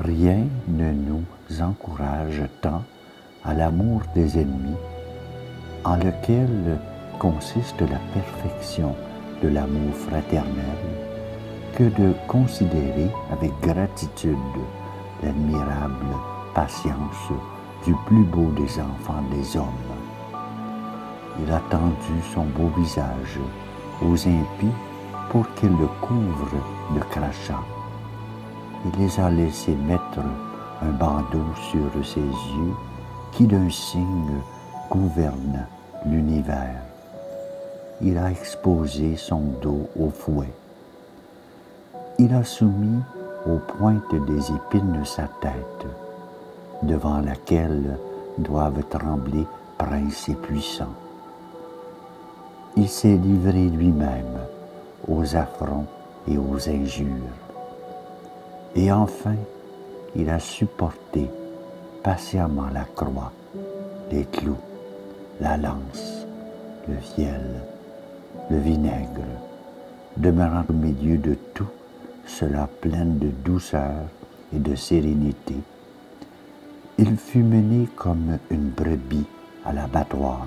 rien ne nous encourage tant à l'amour des ennemis, en lequel consiste la perfection de l'amour fraternel, que de considérer avec gratitude l'admirable patience du plus beau des enfants des hommes. Il a tendu son beau visage aux impies pour qu'ils le couvrent de crachats. Il les a laissés mettre un bandeau sur ses yeux qui d'un signe gouverne l'univers. Il a exposé son dos au fouet. Il a soumis aux pointes des épines sa tête, devant laquelle doivent trembler princes et puissants. Il s'est livré lui-même aux affronts et aux injures. Et enfin, il a supporté patiemment la croix, les clous, la lance, le fiel, le vinaigre, demeurant au milieu de tout cela plein de douceur et de sérénité. Il fut mené comme une brebis à l'abattoir.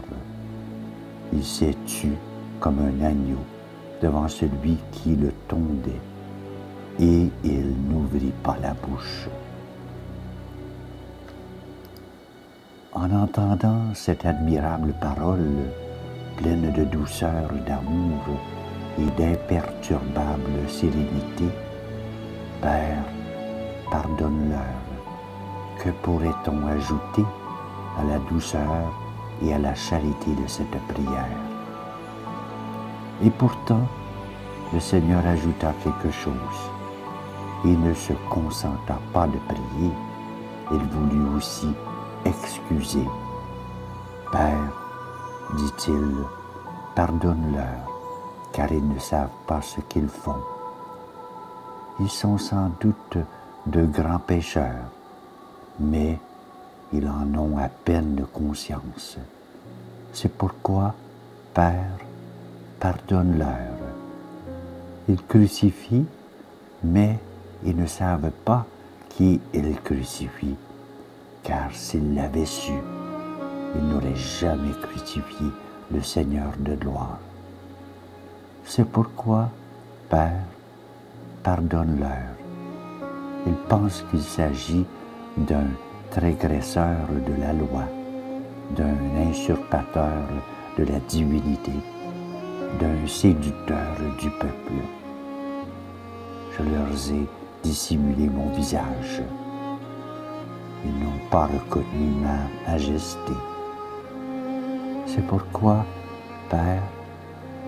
Il s'est tu comme un agneau devant celui qui le tondait, et il n'ouvrit pas la bouche. En entendant cette admirable parole, pleine de douceur, d'amour et d'imperturbable sérénité, Père, pardonne-leur. Que pourrait-on ajouter à la douceur et à la charité de cette prière? Et pourtant, le Seigneur ajouta quelque chose. Il ne se consenta pas de prier, il voulut aussi excuser. Père, dit-il, pardonne-leur, car ils ne savent pas ce qu'ils font. Ils sont sans doute de grands pécheurs, mais ils en ont à peine conscience. C'est pourquoi, Père, pardonne-leur. Ils crucifient, mais ils ne savent pas qui ils crucifient, car s'ils l'avaient su, ils n'auraient jamais crucifié le Seigneur de gloire. C'est pourquoi, Père, pardonne-leur. Ils pensent qu'il s'agit d'un transgresseur de la loi, d'un usurpateur de la divinité, d'un séducteur du peuple. Je leur ai dissimulé mon visage. Ils n'ont pas reconnu ma majesté. C'est pourquoi, Père,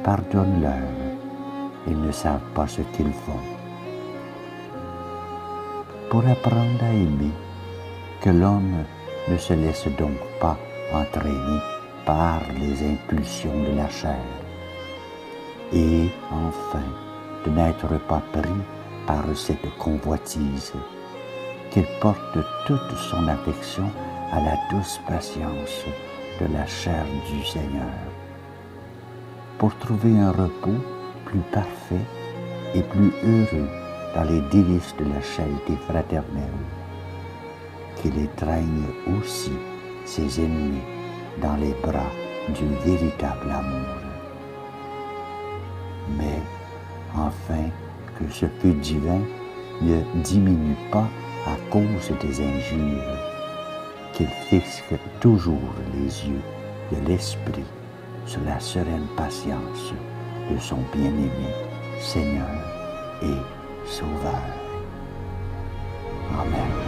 pardonne-leur. Ils ne savent pas ce qu'ils font. Pour apprendre à aimer, que l'homme ne se laisse donc pas entraîner par les impulsions de la chair, et enfin de n'être pas pris par cette convoitise, qu'il porte toute son affection à la douce patience de la chair du Seigneur, pour trouver un repos plus parfait et plus heureux dans les délices de la charité fraternelle, qu'il étreigne aussi ses ennemis dans les bras du véritable amour. Mais enfin, que ce feu divin ne diminue pas à cause des injures, qu'il fixe toujours les yeux de l'esprit sur la sereine patience de son bien-aimé Seigneur et Sauveur. Amen.